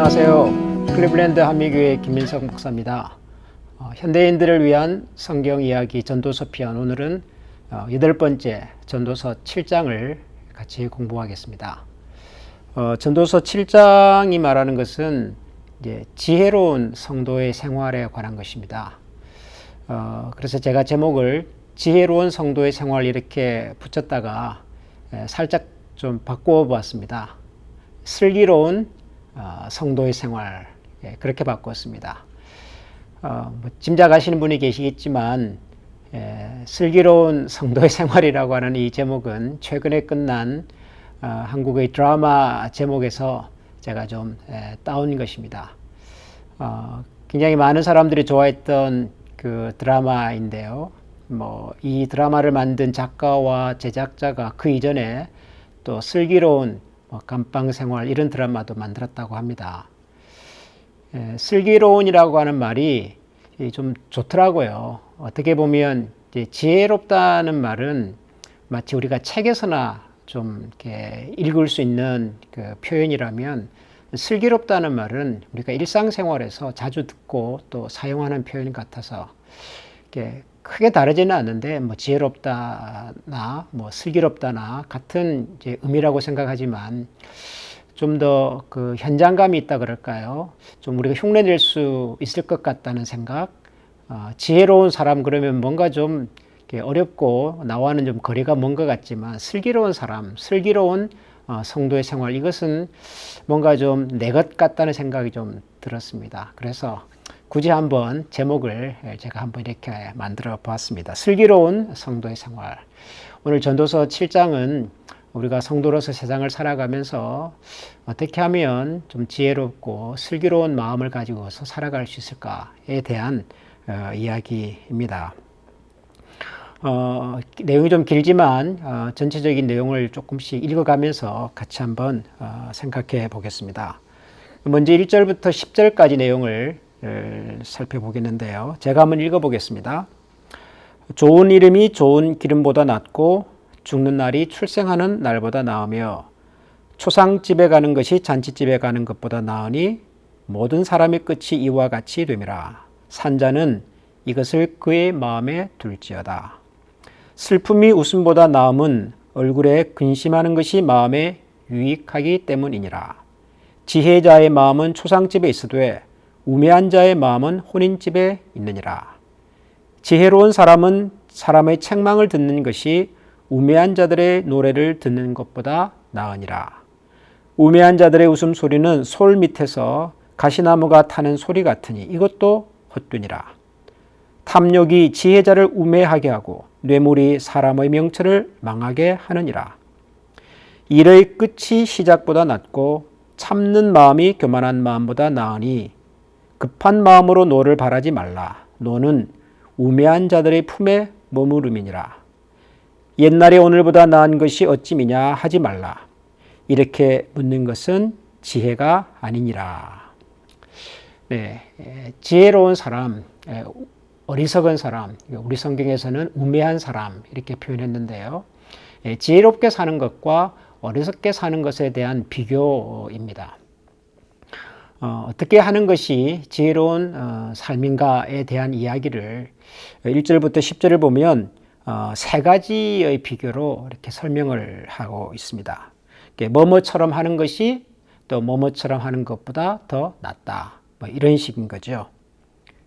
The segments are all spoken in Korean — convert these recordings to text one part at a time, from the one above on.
안녕하세요. 클리블랜드 한미교회 김민석 목사입니다. 현대인들을 위한 성경 이야기 전도서 편, 오늘은 8번째 전도서 7장을 같이 공부하겠습니다. 전도서 7장이 말하는 것은 이제 지혜로운 성도의 생활에 관한 것입니다. 그래서 제가 제목을 지혜로운 성도의 생활 이렇게 붙였다가 살짝 좀 바꾸어 보았습니다. 슬기로운 성도의 생활, 그렇게 바꿨습니다. 짐작하시는 분이 계시겠지만 슬기로운 성도의 생활이라고 하는 이 제목은 최근에 끝난 한국의 드라마 제목에서 제가 좀 따온 것입니다. 굉장히 많은 사람들이 좋아했던 그 드라마인데요. 이 드라마를 만든 작가와 제작자가 그 이전에 또 슬기로운 감방생활 이런 드라마도 만들었다고 합니다. 슬기로운이라고 하는 말이 좀 좋더라고요. 어떻게 보면 지혜롭다는 말은 마치 우리가 책에서나 좀 이렇게 읽을 수 있는 그 표현이라면, 슬기롭다는 말은 우리가 일상생활에서 자주 듣고 또 사용하는 표현 같아서 이렇게 크게 다르지는 않는데 지혜롭다나 슬기롭다나 같은 이제 의미라고 생각하지만 좀 더 그 현장감이 있다 그럴까요? 좀 우리가 흉내낼 수 있을 것 같다는 생각. 지혜로운 사람 그러면 뭔가 좀 어렵고 나와는 좀 거리가 먼 것 같지만, 슬기로운 사람, 슬기로운 성도의 생활, 이것은 뭔가 좀 내 것 같다는 생각이 좀 들었습니다. 그래서 굳이 한번 제목을 제가 한번 이렇게 만들어 보았습니다. 슬기로운 성도의 생활. 오늘 전도서 7장은 우리가 성도로서 세상을 살아가면서 어떻게 하면 좀 지혜롭고 슬기로운 마음을 가지고서 살아갈 수 있을까에 대한 이야기입니다. 내용이 좀 길지만 전체적인 내용을 조금씩 읽어가면서 같이 한번 생각해 보겠습니다. 먼저 1절부터 10절까지 내용을 살펴보겠는데요. 제가 한번 읽어보겠습니다. 좋은 이름이 좋은 기름보다 낫고 죽는 날이 출생하는 날보다 나으며 초상집에 가는 것이 잔치집에 가는 것보다 나으니 모든 사람의 끝이 이와 같이 됨이라. 산자는 이것을 그의 마음에 둘지어다. 슬픔이 웃음보다 나음은 얼굴에 근심하는 것이 마음에 유익하기 때문이니라. 지혜자의 마음은 초상집에 있으되 우매한 자의 마음은 혼인집에 있느니라. 지혜로운 사람은 사람의 책망을 듣는 것이 우매한 자들의 노래를 듣는 것보다 나으니라. 우매한 자들의 웃음소리는 솔 밑에서 가시나무가 타는 소리 같으니 이것도 헛되니라. 탐욕이 지혜자를 우매하게 하고 뇌물이 사람의 명철을 망하게 하느니라. 일의 끝이 시작보다 낫고 참는 마음이 교만한 마음보다 나으니 급한 마음으로 노를 바라지 말라. 노는 우매한 자들의 품에 머무름이니라. 옛날에 오늘보다 나은 것이 어찌미냐 하지 말라. 이렇게 묻는 것은 지혜가 아니니라. 네, 지혜로운 사람, 어리석은 사람, 우리 성경에서는 우매한 사람 이렇게 표현했는데요. 지혜롭게 사는 것과 어리석게 사는 것에 대한 비교입니다. 어떻게 하는 것이 지혜로운 삶인가에 대한 이야기를 1절부터 10절을 보면 세 가지의 비교로 이렇게 설명을 하고 있습니다. 뭐뭐처럼 하는 것이 또 뭐뭐처럼 하는 것보다 더 낫다. 이런 식인 거죠.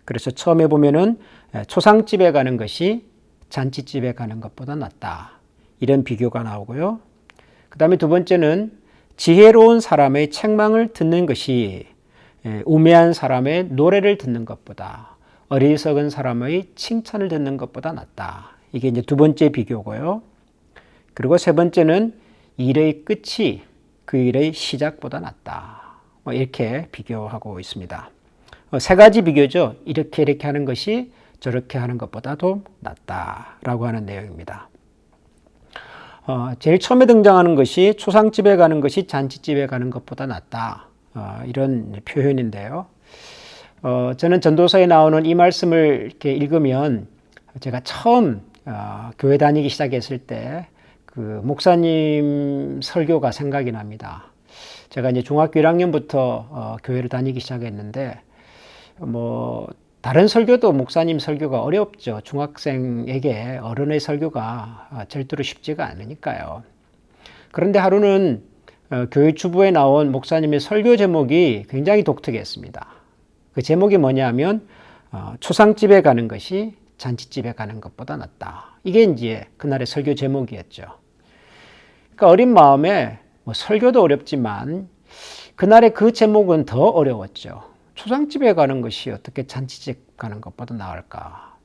그래서 처음에 보면은 초상집에 가는 것이 잔치집에 가는 것보다 낫다. 이런 비교가 나오고요. 그 다음에 두 번째는 지혜로운 사람의 책망을 듣는 것이 우매한 사람의 노래를 듣는 것보다, 어리석은 사람의 칭찬을 듣는 것보다 낫다. 이게 이제 두 번째 비교고요. 그리고 세 번째는 일의 끝이 그 일의 시작보다 낫다. 이렇게 비교하고 있습니다. 세 가지 비교죠. 이렇게 하는 것이 저렇게 하는 것보다도 낫다라고 하는 내용입니다. 제일 처음에 등장하는 것이 초상집에 가는 것이 잔치집에 가는 것보다 낫다. 이런 표현인데요. 저는 전도서에 나오는 이 말씀을 이렇게 읽으면 제가 처음 교회 다니기 시작했을 때 그 목사님 설교가 생각이 납니다. 제가 이제 중학교 1학년부터 교회를 다니기 시작했는데 다른 설교도 목사님 설교가 어렵죠. 중학생에게 어른의 설교가 절대로 쉽지가 않으니까요. 그런데 하루는 교회 주부에 나온 목사님의 설교 제목이 굉장히 독특했습니다. 그 제목이 뭐냐면 초상집에 가는 것이 잔치집에 가는 것보다 낫다. 이게 이제 그날의 설교 제목이었죠. 그러니까 어린 마음에 설교도 어렵지만 그날의 그 제목은 더 어려웠죠. 초상집에 가는 것이 어떻게 잔치집 가는 것보다 나을까?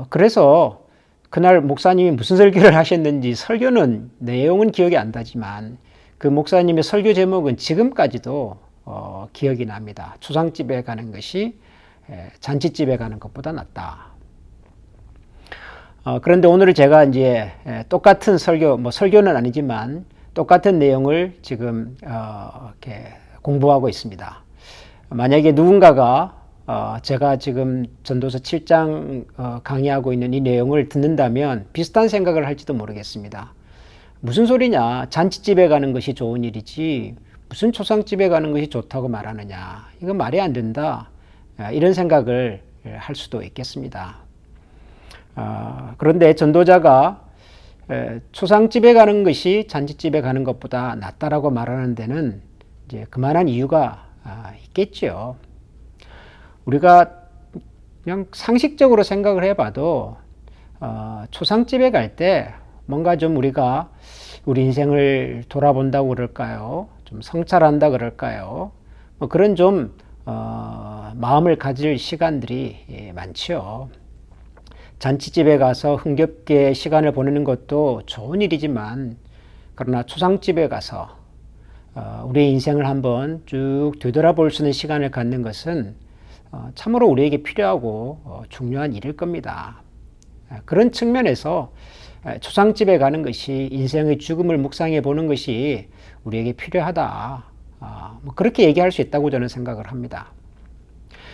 그래서 그날 목사님이 무슨 설교를 하셨는지 설교는 내용은 기억이 안 나지만 그 목사님의 설교 제목은 지금까지도 기억이 납니다. 초상집에 가는 것이 잔치집에 가는 것보다 낫다. 그런데 오늘 제가 이제 똑같은 설교는 아니지만 똑같은 내용을 지금 이렇게 공부하고 있습니다. 만약에 누군가가 제가 지금 전도서 7장 강의하고 있는 이 내용을 듣는다면 비슷한 생각을 할지도 모르겠습니다. 무슨 소리냐? 잔치집에 가는 것이 좋은 일이지 무슨 초상집에 가는 것이 좋다고 말하느냐? 이건 말이 안 된다. 이런 생각을 할 수도 있겠습니다. 그런데 전도자가 초상집에 가는 것이 잔치집에 가는 것보다 낫다라고 말하는 데는 이제 그만한 이유가 있겠죠. 우리가 그냥 상식적으로 생각을 해봐도 초상집에 갈 때 뭔가 좀 우리가 우리 인생을 돌아본다고 그럴까요? 좀 성찰한다 그럴까요? 그런 좀 마음을 가질 시간들이 많죠. 잔치집에 가서 흥겹게 시간을 보내는 것도 좋은 일이지만 그러나 초상집에 가서 우리의 인생을 한번 쭉 되돌아볼 수 있는 시간을 갖는 것은 참으로 우리에게 필요하고 중요한 일일 겁니다. 그런 측면에서 초상집에 가는 것이 인생의 죽음을 묵상해 보는 것이 우리에게 필요하다. 그렇게 얘기할 수 있다고 저는 생각을 합니다.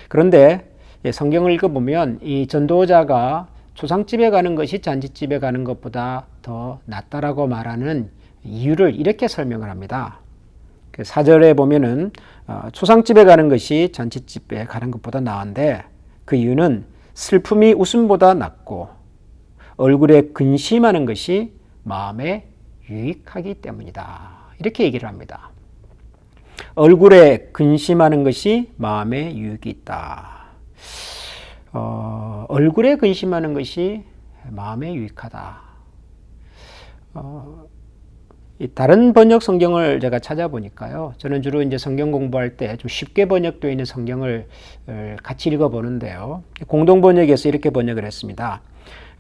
그런데 성경을 읽어보면 이 전도자가 초상집에 가는 것이 잔치집에 가는 것보다 더 낫다라고 말하는 이유를 이렇게 설명을 합니다. 4절에 보면은 초상집에 가는 것이 잔치집에 가는 것보다 나은데 그 이유는 슬픔이 웃음보다 낫고 얼굴에 근심하는 것이 마음에 유익하기 때문이다. 이렇게 얘기를 합니다. 얼굴에 근심하는 것이 마음에 유익이 있다. 얼굴에 근심하는 것이 마음에 유익하다. 다른 번역 성경을 제가 찾아보니까요. 저는 주로 이제 성경 공부할 때 좀 쉽게 번역되어 있는 성경을 같이 읽어보는데요. 공동 번역에서 이렇게 번역을 했습니다.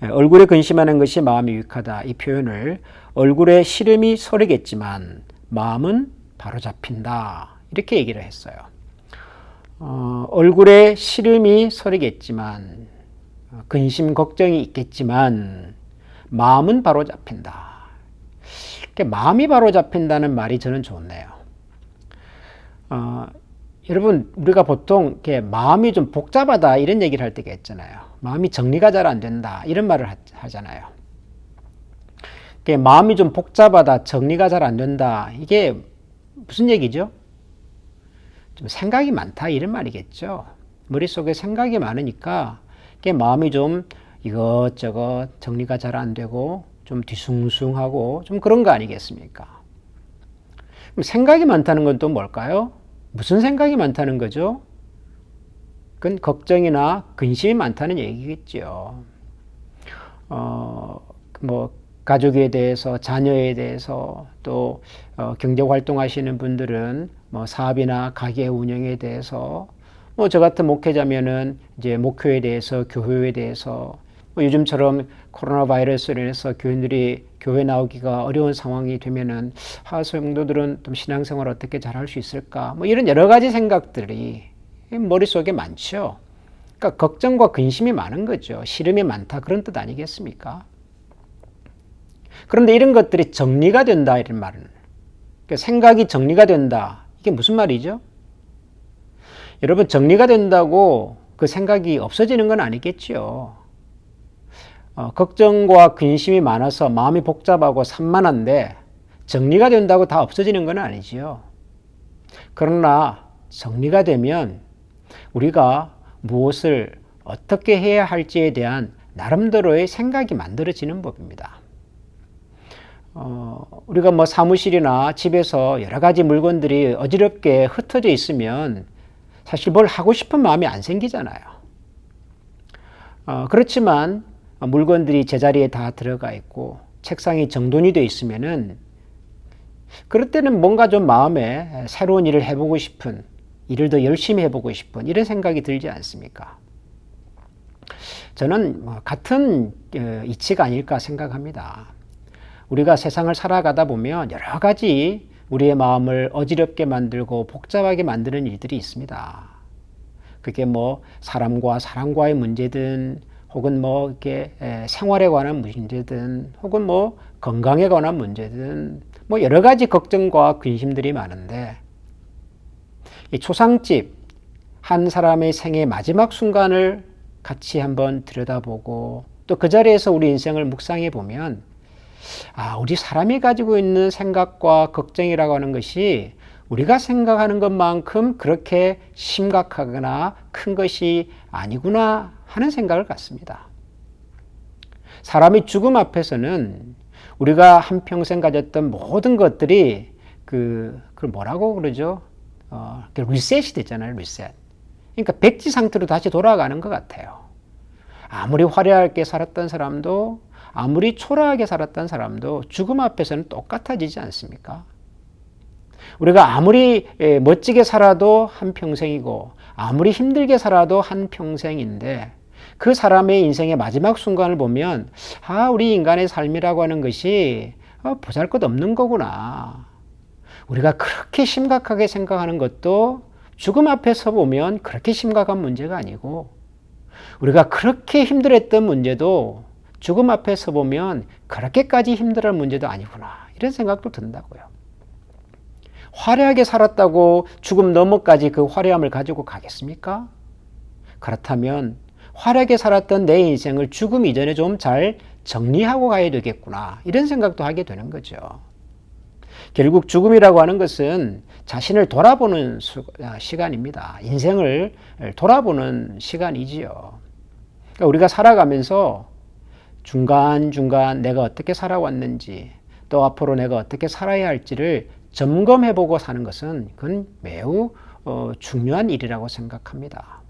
얼굴에 근심하는 것이 마음이 유익하다. 이 표현을 얼굴에 시름이 서리겠지만 마음은 바로잡힌다. 이렇게 얘기를 했어요. 얼굴에 시름이 서리겠지만 근심 걱정이 있겠지만 마음은 바로잡힌다. 마음이 바로잡힌다는 말이 저는 좋네요. 여러분 우리가 보통 이렇게 마음이 좀 복잡하다 이런 얘기를 할 때가 있잖아요. 마음이 정리가 잘 안 된다 이런 말을 하잖아요. 마음이 좀 복잡하다 정리가 잘 안 된다 이게 무슨 얘기죠? 좀 생각이 많다 이런 말이겠죠. 머릿속에 생각이 많으니까 마음이 좀 이것저것 정리가 잘 안 되고 좀 뒤숭숭하고 좀 그런 거 아니겠습니까? 그럼 생각이 많다는 건 또 뭘까요? 무슨 생각이 많다는 거죠? 그건 걱정이나 근심이 많다는 얘기겠죠. 가족에 대해서, 자녀에 대해서, 또 경제 활동하시는 분들은 사업이나 가게 운영에 대해서, 저 같은 목회자면은 이제 목표에 대해서, 교회에 대해서, 요즘처럼 코로나 바이러스로 인해서 교인들이 교회 나오기가 어려운 상황이 되면은 성도들은 좀 신앙생활 어떻게 잘할 수 있을까? 이런 여러 가지 생각들이 머릿속에 많죠. 그러니까 걱정과 근심이 많은 거죠. 시름이 많다 그런 뜻 아니겠습니까? 그런데 이런 것들이 정리가 된다 이런 말은 그러니까 생각이 정리가 된다 이게 무슨 말이죠? 여러분 정리가 된다고 그 생각이 없어지는 건 아니겠죠. 걱정과 근심이 많아서 마음이 복잡하고 산만한데 정리가 된다고 다 없어지는 건 아니지요. 그러나 정리가 되면 우리가 무엇을 어떻게 해야 할지에 대한 나름대로의 생각이 만들어지는 법입니다. 우리가 뭐 사무실이나 집에서 여러 가지 물건들이 어지럽게 흩어져 있으면 사실 뭘 하고 싶은 마음이 안 생기잖아요. 그렇지만 물건들이 제자리에 다 들어가 있고 책상이 정돈이 되어 있으면은 그럴 때는 뭔가 좀 마음에 새로운 일을 해보고 싶은, 일을 더 열심히 해보고 싶은 이런 생각이 들지 않습니까? 저는 같은 이치가 아닐까 생각합니다. 우리가 세상을 살아가다 보면 여러 가지 우리의 마음을 어지럽게 만들고 복잡하게 만드는 일들이 있습니다. 그게 뭐 사람과 사람과의 문제든 혹은 뭐 이렇게 생활에 관한 문제든 혹은 뭐 건강에 관한 문제든 뭐 여러 가지 걱정과 근심들이 많은데 이 초상집 한 사람의 생의 마지막 순간을 같이 한번 들여다보고 또 그 자리에서 우리 인생을 묵상해 보면 우리 사람이 가지고 있는 생각과 걱정이라고 하는 것이 우리가 생각하는 것만큼 그렇게 심각하거나 큰 것이 아니구나 하는 생각을 갖습니다. 사람이 죽음 앞에서는 우리가 한평생 가졌던 모든 것들이 그걸 뭐라고 그러죠? 리셋이 됐잖아요, 리셋. 그러니까 백지 상태로 다시 돌아가는 것 같아요. 아무리 화려하게 살았던 사람도 아무리 초라하게 살았던 사람도 죽음 앞에서는 똑같아지지 않습니까? 우리가 아무리 멋지게 살아도 한평생이고 아무리 힘들게 살아도 한평생인데 그 사람의 인생의 마지막 순간을 보면 우리 인간의 삶이라고 하는 것이 보잘것없는 거구나. 우리가 그렇게 심각하게 생각하는 것도 죽음 앞에 서 보면 그렇게 심각한 문제가 아니고 우리가 그렇게 힘들었던 문제도 죽음 앞에 서 보면 그렇게까지 힘들할 문제도 아니구나. 이런 생각도 든다고요. 화려하게 살았다고 죽음 너머까지 그 화려함을 가지고 가겠습니까? 그렇다면 화려하게 살았던 내 인생을 죽음 이전에 좀 잘 정리하고 가야 되겠구나. 이런 생각도 하게 되는 거죠. 결국 죽음이라고 하는 것은 자신을 돌아보는 시간입니다. 인생을 돌아보는 시간이지요. 그러니까 우리가 살아가면서 중간중간 내가 어떻게 살아왔는지 또 앞으로 내가 어떻게 살아야 할지를 점검해보고 사는 것은 그건 매우 중요한 일이라고 생각합니다.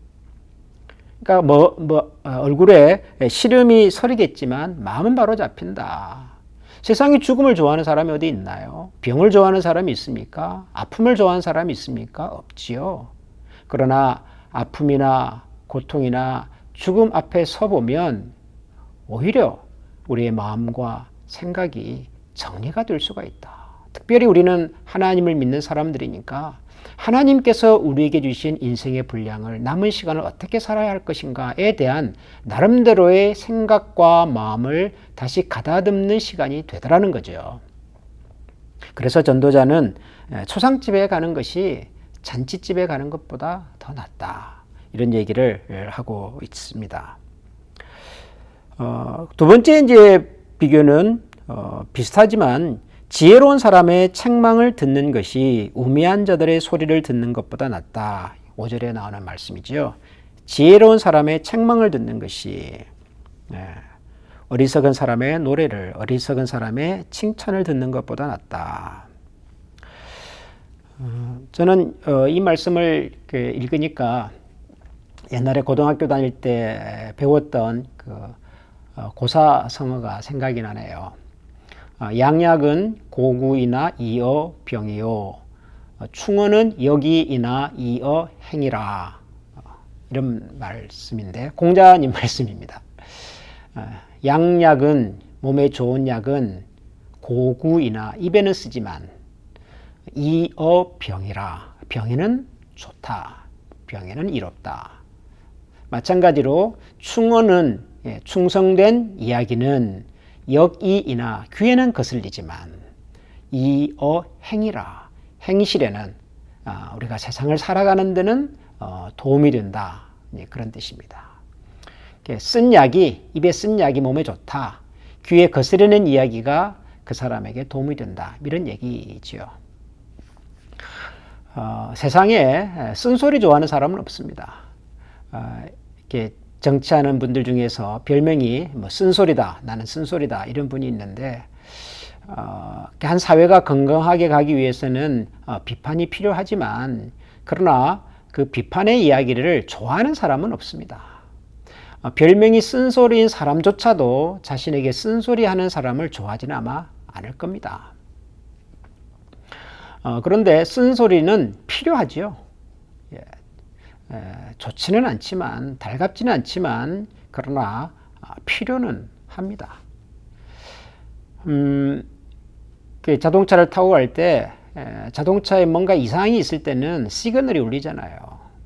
그러니까 얼굴에 시름이 서리겠지만 마음은 바로 잡힌다. 세상에 죽음을 좋아하는 사람이 어디 있나요? 병을 좋아하는 사람이 있습니까? 아픔을 좋아하는 사람이 있습니까? 없지요. 그러나 아픔이나 고통이나 죽음 앞에 서보면 오히려 우리의 마음과 생각이 정리가 될 수가 있다. 특별히 우리는 하나님을 믿는 사람들이니까 하나님께서 우리에게 주신 인생의 분량을 남은 시간을 어떻게 살아야 할 것인가에 대한 나름대로의 생각과 마음을 다시 가다듬는 시간이 되더라는 거죠. 그래서 전도자는 초상집에 가는 것이 잔치집에 가는 것보다 더 낫다. 이런 얘기를 하고 있습니다. 두 번째 이제 비교는 비슷하지만 지혜로운 사람의 책망을 듣는 것이 우매한 자들의 소리를 듣는 것보다 낫다. 5절에 나오는 말씀이지요. 지혜로운 사람의 책망을 듣는 것이 어리석은 사람의 노래를, 어리석은 사람의 칭찬을 듣는 것보다 낫다. 저는 이 말씀을 읽으니까 옛날에 고등학교 다닐 때 배웠던 고사성어가 생각이 나네요. 양약은 고구이나 이어 병이요 충언은 여기이나 이어 행이라. 이런 말씀인데 공자님 말씀입니다. 양약은 몸에 좋은 약은 고구이나 입에는 쓰지만 이어 병이라. 병에는 좋다. 병에는 이롭다. 마찬가지로 충언은 충성된 이야기는 역이이나 귀에는 거슬리지만 이어 행이라. 행실에는 우리가 세상을 살아가는 데는 도움이 된다. 그런 뜻입니다. 쓴 약이 입에 쓴 약이 몸에 좋다. 귀에 거스르는 이야기가 그 사람에게 도움이 된다. 이런 얘기지요. 세상에 쓴소리 좋아하는 사람은 없습니다. 이렇게 정치하는 분들 중에서 별명이 뭐 쓴소리다, 나는 쓴소리다 이런 분이 있는데 한 사회가 건강하게 가기 위해서는 비판이 필요하지만 그러나 그 비판의 이야기를 좋아하는 사람은 없습니다. 별명이 쓴소리인 사람조차도 자신에게 쓴소리하는 사람을 좋아하지는 아마 않을 겁니다. 그런데 쓴소리는 필요하지요. 좋지는 않지만 달갑지는 않지만 그러나 필요는 합니다. 그 자동차를 타고 갈 때 자동차에 뭔가 이상이 있을 때는 시그널이 울리잖아요.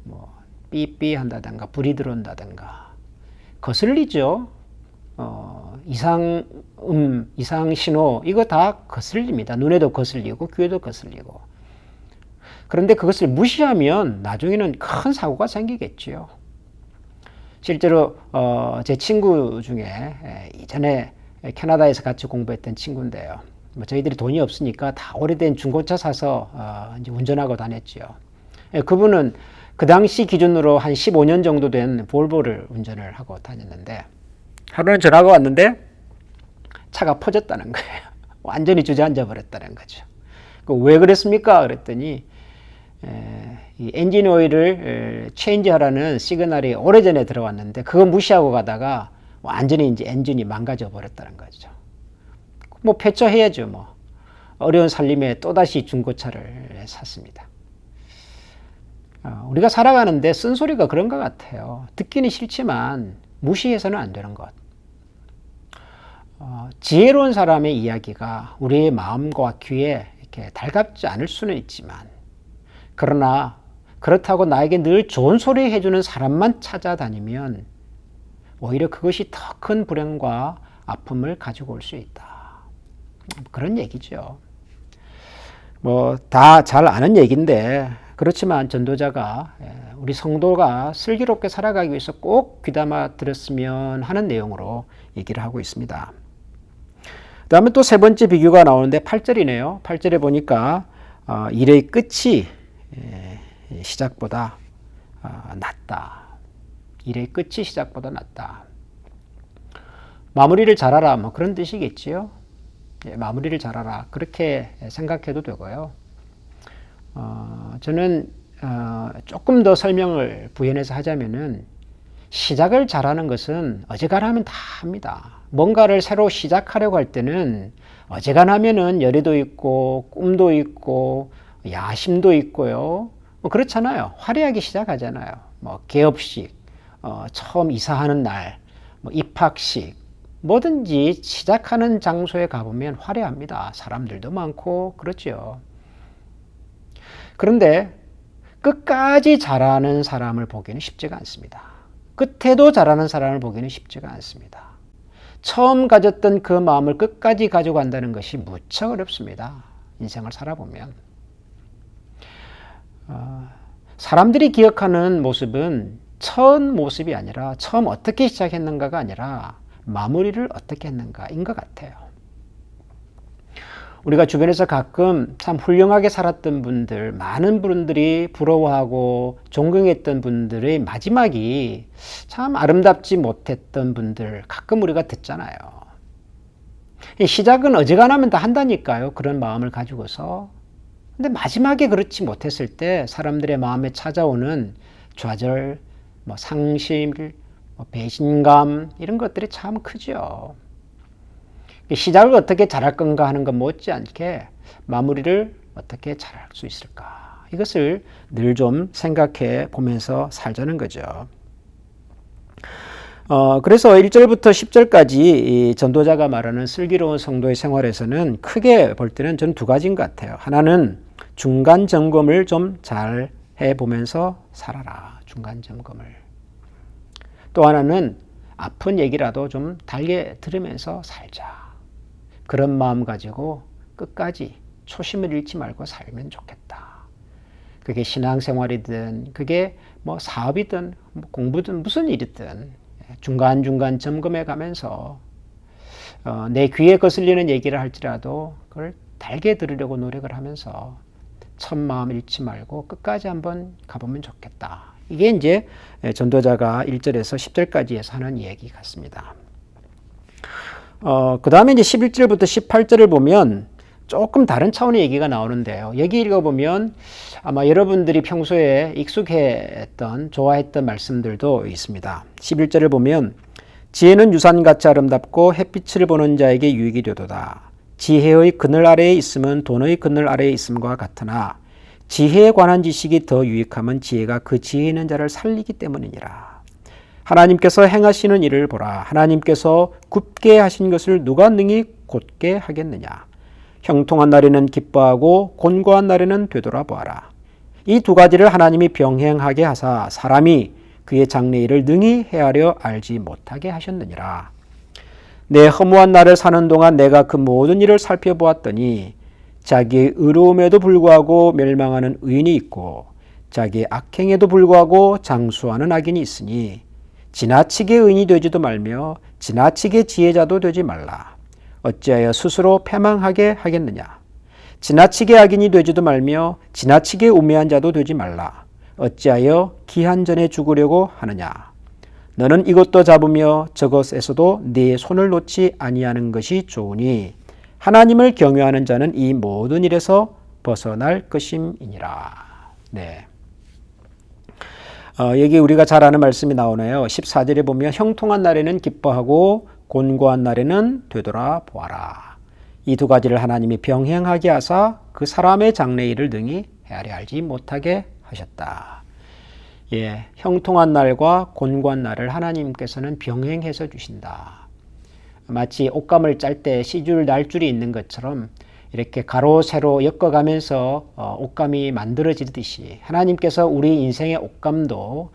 뭐 삐삐 한다든가 불이 들어온다든가 거슬리죠. 이상 신호 이거 다 거슬립니다. 눈에도 거슬리고 귀에도 거슬리고. 그런데 그것을 무시하면 나중에는 큰 사고가 생기겠지요. 실제로 제 친구 중에 이전에 캐나다에서 같이 공부했던 친구인데요. 뭐 저희들이 돈이 없으니까 다 오래된 중고차 사서 이제 운전하고 다녔지요. 그분은 그 당시 기준으로 한 15년 정도 된 볼보를 운전을 하고 다녔는데 하루는 전화가 왔는데 차가 퍼졌다는 거예요. 완전히 주저앉아 버렸다는 거죠. 왜 그랬습니까? 그랬더니 이 엔진 오일을 체인지하라는 시그널이 오래전에 들어왔는데 그거 무시하고 가다가 완전히 이제 엔진이 망가져 버렸다는 거죠. 뭐 폐차해야죠. 뭐 어려운 살림에 또다시 중고차를 샀습니다. 우리가 살아가는데 쓴소리가 그런 것 같아요. 듣기는 싫지만 무시해서는 안 되는 것. 지혜로운 사람의 이야기가 우리의 마음과 귀에 이렇게 달갑지 않을 수는 있지만 그러나 그렇다고 나에게 늘 좋은 소리 해주는 사람만 찾아다니면 오히려 그것이 더 큰 불행과 아픔을 가지고 올 수 있다. 그런 얘기죠. 뭐 다 잘 아는 얘기인데 그렇지만 전도자가 우리 성도가 슬기롭게 살아가기 위해서 꼭 귀담아 들었으면 하는 내용으로 얘기를 하고 있습니다. 그 다음에 또 세 번째 비교가 나오는데 8절이네요. 8절에 보니까 일의 끝이 시작보다 낫다. 일의 끝이 시작보다 낫다. 마무리를 잘하라 뭐 그런 뜻이겠지요. 마무리를 잘하라 그렇게 생각해도 되고요. 저는 조금 더 설명을 부연해서 하자면은 시작을 잘하는 것은 어지간하면 다 합니다. 뭔가를 새로 시작하려고 할 때는 어지간하면은 열의도 있고 꿈도 있고 야심도 있고요. 뭐 그렇잖아요. 화려하게 시작하잖아요. 뭐 개업식, 처음 이사하는 날, 뭐 입학식, 뭐든지 시작하는 장소에 가보면 화려합니다. 사람들도 많고 그렇죠. 그런데 끝까지 잘하는 사람을 보기는 쉽지가 않습니다. 끝에도 잘하는 사람을 보기는 쉽지가 않습니다. 처음 가졌던 그 마음을 끝까지 가지고 간다는 것이 무척 어렵습니다. 인생을 살아보면. 사람들이 기억하는 모습은 처음 모습이 아니라 처음 어떻게 시작했는가가 아니라 마무리를 어떻게 했는가인 것 같아요. 우리가 주변에서 가끔 참 훌륭하게 살았던 분들, 많은 분들이 부러워하고 존경했던 분들의 마지막이 참 아름답지 못했던 분들 가끔 우리가 듣잖아요. 시작은 어지간하면 다 한다니까요. 그런 마음을 가지고서. 근데 마지막에 그렇지 못했을 때 사람들의 마음에 찾아오는 좌절, 뭐 상심, 뭐 배신감 이런 것들이 참 크죠. 시작을 어떻게 잘할 건가 하는 것 못지않게 마무리를 어떻게 잘할 수 있을까 이것을 늘 좀 생각해 보면서 살자는 거죠. 그래서 1절부터 10절까지 이 전도자가 말하는 슬기로운 성도의 생활에서는 크게 볼 때는 저는 두 가지인 것 같아요. 하나는 중간 점검을 좀 잘 해보면서 살아라. 중간 점검을. 또 하나는 아픈 얘기라도 좀 달게 들으면서 살자. 그런 마음 가지고 끝까지 초심을 잃지 말고 살면 좋겠다. 그게 신앙생활이든 그게 뭐 사업이든 뭐 공부든 무슨 일이든 중간중간 점검해 가면서 내 귀에 거슬리는 얘기를 할지라도 그걸 달게 들으려고 노력을 하면서 첫 마음 잃지 말고 끝까지 한번 가보면 좋겠다. 이게 이제 전도자가 1절에서 10절까지에서 하는 이야기 같습니다. 그 다음에 이제 11절부터 18절을 보면 조금 다른 차원의 얘기가 나오는데요. 여기 읽어보면 아마 여러분들이 평소에 익숙했던, 좋아했던 말씀들도 있습니다. 11절을 보면 지혜는 유산같이 아름답고 햇빛을 보는 자에게 유익이 되도다. 지혜의 그늘 아래에 있음은 돈의 그늘 아래에 있음과 같으나 지혜에 관한 지식이 더 유익함은 지혜가 그 지혜 있는 자를 살리기 때문이니라. 하나님께서 행하시는 일을 보라. 하나님께서 굽게 하신 것을 누가 능히 곧게 하겠느냐. 형통한 날에는 기뻐하고 곤고한 날에는 되돌아보아라. 이 두 가지를 하나님이 병행하게 하사 사람이 그의 장래일을 능히 헤아려 알지 못하게 하셨느니라. 내 허무한 날을 사는 동안 내가 그 모든 일을 살펴보았더니 자기의 의로움에도 불구하고 멸망하는 의인이 있고 자기의 악행에도 불구하고 장수하는 악인이 있으니 지나치게 의인이 되지도 말며 지나치게 지혜자도 되지 말라. 어찌하여 스스로 패망하게 하겠느냐. 지나치게 악인이 되지도 말며 지나치게 우매한 자도 되지 말라. 어찌하여 기한 전에 죽으려고 하느냐. 너는 이것도 잡으며 저것에서도 네 손을 놓지 아니하는 것이 좋으니 하나님을 경외하는 자는 이 모든 일에서 벗어날 것임이니라. 네. 여기 우리가 잘 아는 말씀이 나오네요. 14절에 보면 형통한 날에는 기뻐하고 곤고한 날에는 되돌아보아라. 이 두 가지를 하나님이 병행하게 하사 그 사람의 장래일을 능히 헤아려 알지 못하게 하셨다. 예, 형통한 날과 곤고한 날을 하나님께서는 병행해서 주신다. 마치 옷감을 짤 때 시줄 날줄이 있는 것처럼 이렇게 가로 세로 엮어가면서 옷감이 만들어지듯이 하나님께서 우리 인생의 옷감도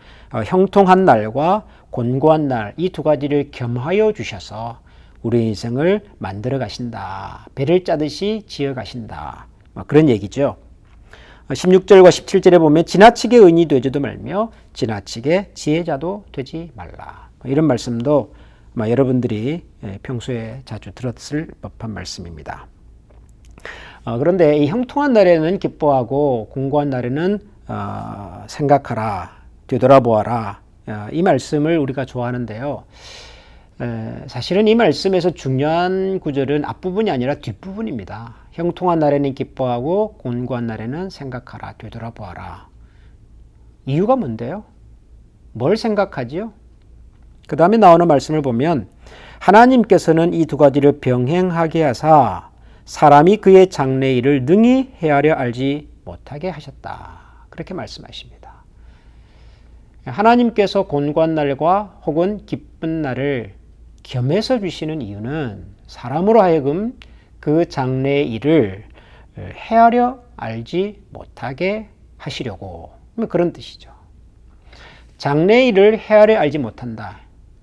형통한 날과 곤고한 날 이 두 가지를 겸하여 주셔서 우리 인생을 만들어 가신다. 배를 짜듯이 지어 가신다. 그런 얘기죠. 16절과 17절에 보면 지나치게 의인이 되지도 말며 지나치게 지혜자도 되지 말라. 이런 말씀도 여러분들이 평소에 자주 들었을 법한 말씀입니다. 그런데 이 형통한 날에는 기뻐하고 곤고한 날에는 생각하라, 되돌아보아라. 이 말씀을 우리가 좋아하는데요. 사실은 이 말씀에서 중요한 구절은 앞부분이 아니라 뒷부분입니다. 형통한 날에는 기뻐하고 곤고한 날에는 생각하라, 되돌아보아라. 이유가 뭔데요? 뭘 생각하지요? 그 다음에 나오는 말씀을 보면 하나님께서는 이 두 가지를 병행하게 하사 사람이 그의 장래일을 능히 헤아려 알지 못하게 하셨다. 그렇게 말씀하십니다. 하나님께서 곤고한 날과 혹은 기쁜 날을 겸해서 주시는 이유는 사람으로 하여금 그 장래의 일을 헤아려 알지 못하게 하시려고, 그런 뜻이죠. 장래의 일을 헤아려 알지 못한다.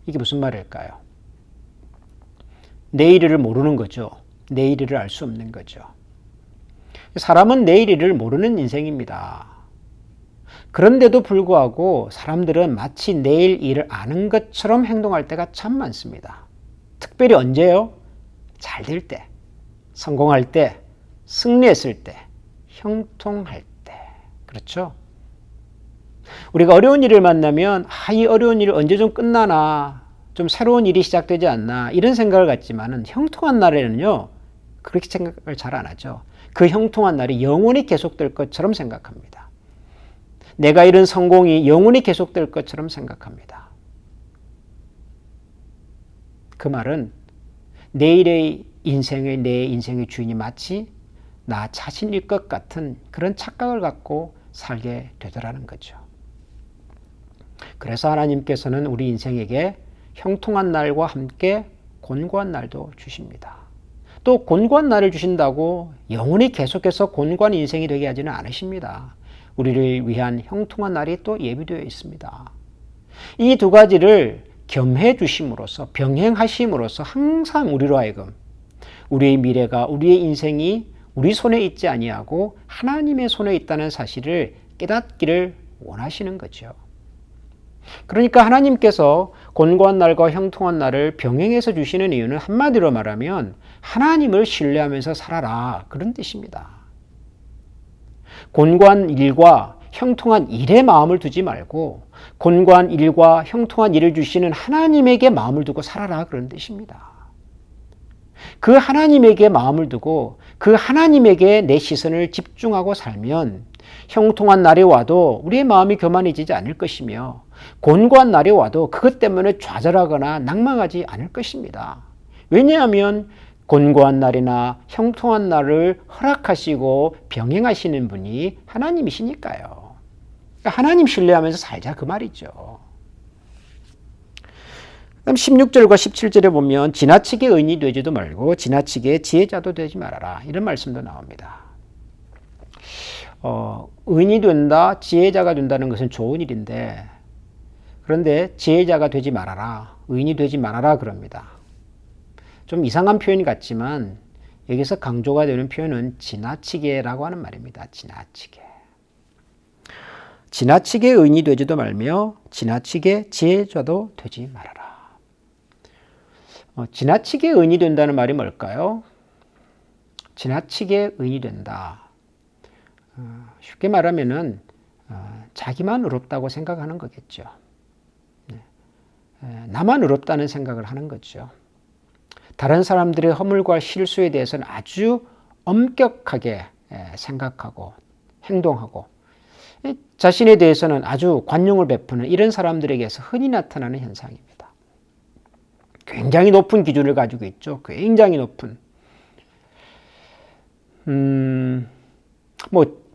이게 무슨 말일까요? 내일을 모르는 거죠. 내일을 알 수 없는 거죠. 사람은 내일을 모르는 인생입니다. 그런데도 불구하고 사람들은 마치 내일 일을 아는 것처럼 행동할 때가 참 많습니다. 특별히 언제요? 잘 될 때, 성공할 때, 승리했을 때, 형통할 때. 그렇죠? 우리가 어려운 일을 만나면 이 어려운 일 언제 좀 끝나나, 좀 새로운 일이 시작되지 않나 이런 생각을 갖지만은 형통한 날에는요 그렇게 생각을 잘 안 하죠. 그 형통한 날이 영원히 계속될 것처럼 생각합니다. 내가 이룬 성공이 영원히 계속될 것처럼 생각합니다. 그 말은 내일의 인생의 내 인생의 주인이 마치 나 자신일 것 같은 그런 착각을 갖고 살게 되더라는 거죠. 그래서 하나님께서는 우리 인생에게 형통한 날과 함께 곤고한 날도 주십니다. 또 곤고한 날을 주신다고 영원히 계속해서 곤고한 인생이 되게 하지는 않으십니다. 우리를 위한 형통한 날이 또 예비되어 있습니다. 이 두 가지를 겸해 주심으로써 병행하심으로써 항상 우리로 하여금 우리의 미래가 우리의 인생이 우리 손에 있지 아니하고 하나님의 손에 있다는 사실을 깨닫기를 원하시는 거죠. 그러니까 하나님께서 곤고한 날과 형통한 날을 병행해서 주시는 이유는 한마디로 말하면 하나님을 신뢰하면서 살아라, 그런 뜻입니다. 곤고한 일과 형통한 일에 마음을 두지 말고 곤고한 일과 형통한 일을 주시는 하나님에게 마음을 두고 살아라, 그런 뜻입니다. 그 하나님에게 마음을 두고 그 하나님에게 내 시선을 집중하고 살면 형통한 날이 와도 우리의 마음이 교만해지지 않을 것이며 곤고한 날이 와도 그것 때문에 좌절하거나 낭망하지 않을 것입니다. 왜냐하면 곤고한 날이나 형통한 날을 허락하시고 병행하시는 분이 하나님이시니까요. 하나님 신뢰하면서 살자, 그 말이죠. 그다음 16절과 17절에 보면 지나치게 의인이 되지도 말고 지나치게 지혜자도 되지 말아라, 이런 말씀도 나옵니다. 의인이 된다, 지혜자가 된다는 것은 좋은 일인데, 그런데 지혜자가 되지 말아라, 의인이 되지 말아라 그럽니다. 좀 이상한 표현 같지만 여기서 강조가 되는 표현은 지나치게라고 하는 말입니다. 지나치게 의인이 되지도 말며 지나치게 지혜자도 되지 말아라. 지나치게 의인이 된다는 말이 뭘까요? 지나치게 의인이 된다. 쉽게 말하면은 자기만 의롭다고 생각하는 거겠죠. 나만 의롭다는 생각을 하는 거죠. 다른 사람들의 허물과 실수에 대해서는 아주 엄격하게 생각하고 행동하고 자신에 대해서는 아주 관용을 베푸는 이런 사람들에게서 흔히 나타나는 현상입니다. 굉장히 높은 기준을 가지고 있죠. 굉장히 높은.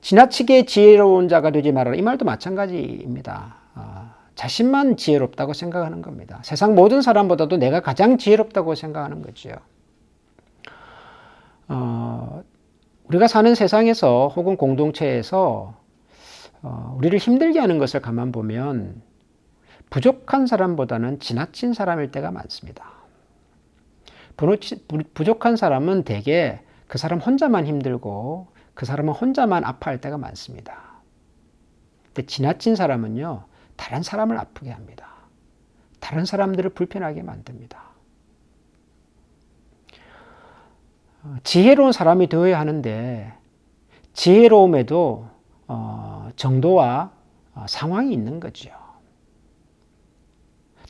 지나치게 지혜로운 자가 되지 말아라, 이 말도 마찬가지입니다. 자신만 지혜롭다고 생각하는 겁니다. 세상 모든 사람보다도 내가 가장 지혜롭다고 생각하는 거죠. 우리가 사는 세상에서 혹은 공동체에서 우리를 힘들게 하는 것을 가만 보면 부족한 사람보다는 지나친 사람일 때가 많습니다. 부족한 사람은 대개 그 사람 혼자만 힘들고 그 사람은 혼자만 아파할 때가 많습니다. 근데 지나친 사람은요, 다른 사람을 아프게 합니다. 다른 사람들을 불편하게 만듭니다. 지혜로운 사람이 되어야 하는데 지혜로움에도 정도와 상황이 있는 거죠.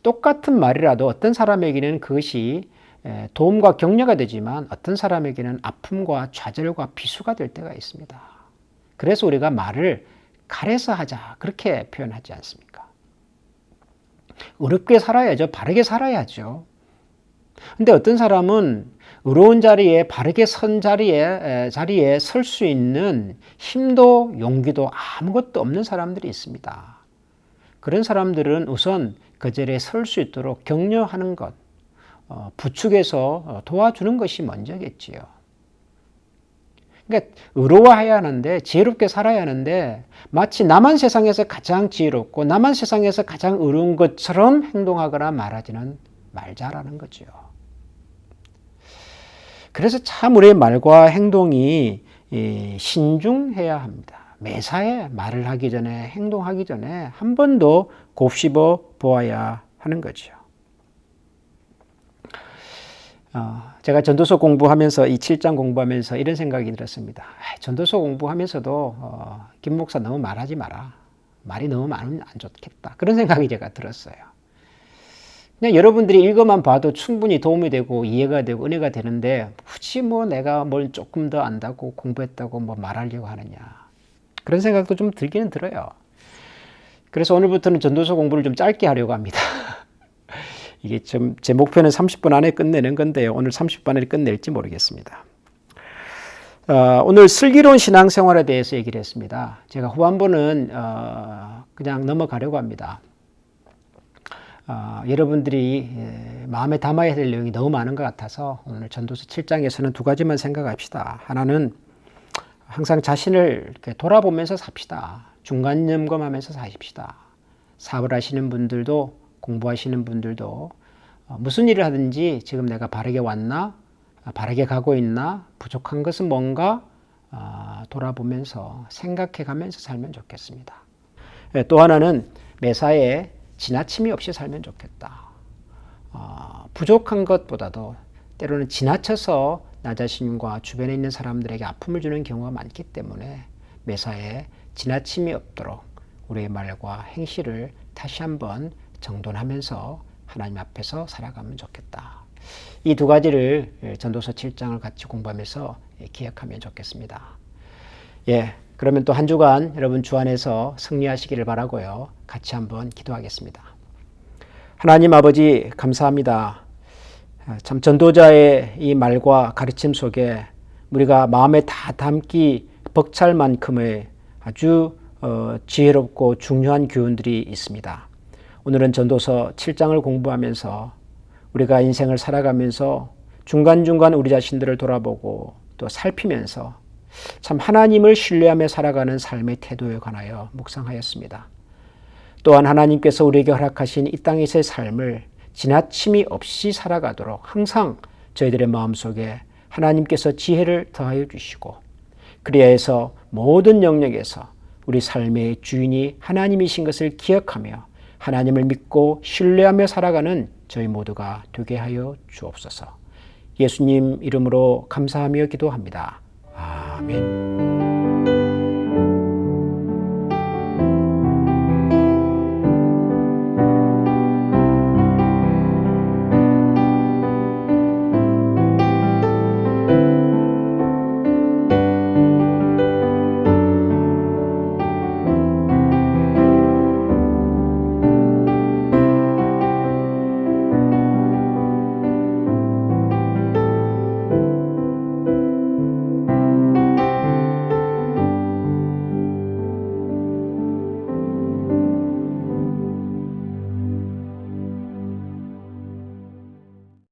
똑같은 말이라도 어떤 사람에게는 그것이 도움과 격려가 되지만 어떤 사람에게는 아픔과 좌절과 비수가 될 때가 있습니다. 그래서 우리가 말을 가려서 하자, 그렇게 표현하지 않습니까? 의롭게 살아야죠. 바르게 살아야죠. 근데 어떤 사람은 의로운 자리에, 바르게 선 자리에 설 수 있는 힘도 용기도 아무것도 없는 사람들이 있습니다. 그런 사람들은 우선 그 자리에 설 수 있도록 격려하는 것, 부축해서 도와주는 것이 먼저겠지요. 그러니까 의로워해야 하는데, 지혜롭게 살아야 하는데 마치 나만 세상에서 가장 지혜롭고 나만 세상에서 가장 의로운 것처럼 행동하거나 말하지는 말자라는 거죠. 그래서 참 우리의 말과 행동이 신중해야 합니다. 매사에 말을 하기 전에, 행동하기 전에 한 번 더 곱씹어 보아야 하는 거죠. 제가 전도서 공부하면서, 이 7장 공부하면서 이런 생각이 들었습니다. 전도서 공부하면서도 김 목사 너무 말하지 마라. 말이 너무 많으면 안 좋겠다. 그런 생각이 제가 들었어요. 그냥 여러분들이 읽어만 봐도 충분히 도움이 되고 이해가 되고 은혜가 되는데 굳이 내가 뭘 조금 더 안다고 공부했다고 말하려고 하느냐. 그런 생각도 좀 들기는 들어요. 그래서 오늘부터는 전도서 공부를 좀 짧게 하려고 합니다. 이게 좀 제 목표는 30분 안에 끝내는 건데요. 오늘 30분 안에 끝낼지 모르겠습니다. 오늘 슬기로운 신앙생활에 대해서 얘기를 했습니다. 제가 후반부는 그냥 넘어가려고 합니다. 여러분들이 마음에 담아야 될 내용이 너무 많은 것 같아서 오늘 전도서 7장에서는 두 가지만 생각합시다. 하나는 항상 자신을 이렇게 돌아보면서 삽시다. 중간 점검하면서 사십시다. 사업을 하시는 분들도, 공부하시는 분들도 무슨 일을 하든지 지금 내가 바르게 왔나, 바르게 가고 있나, 부족한 것은 뭔가 돌아보면서 생각해 가면서 살면 좋겠습니다. 또 하나는 매사에 지나침이 없이 살면 좋겠다. 부족한 것보다도 때로는 지나쳐서 나 자신과 주변에 있는 사람들에게 아픔을 주는 경우가 많기 때문에 매사에 지나침이 없도록 우리의 말과 행실을 다시 한번 정돈하면서 하나님 앞에서 살아가면 좋겠다. 이 두 가지를 전도서 7장을 같이 공부하면서 기억하면 좋겠습니다. 그러면 또 한 주간 여러분 주 안에서 승리하시기를 바라고요. 같이 한번 기도하겠습니다. 하나님 아버지 감사합니다. 참 전도자의 이 말과 가르침 속에 우리가 마음에 다 담기 벅찰 만큼의 아주 지혜롭고 중요한 교훈들이 있습니다. 오늘은 전도서 7장을 공부하면서 우리가 인생을 살아가면서 중간중간 우리 자신들을 돌아보고 또 살피면서 참 하나님을 신뢰하며 살아가는 삶의 태도에 관하여 묵상하였습니다. 또한 하나님께서 우리에게 허락하신 이 땅에서의 삶을 지나침이 없이 살아가도록 항상 저희들의 마음속에 하나님께서 지혜를 더하여 주시고 그리하여서 모든 영역에서 우리 삶의 주인이 하나님이신 것을 기억하며 하나님을 믿고 신뢰하며 살아가는 저희 모두가 되게 하여 주옵소서. 예수님 이름으로 감사하며 기도합니다. 아멘.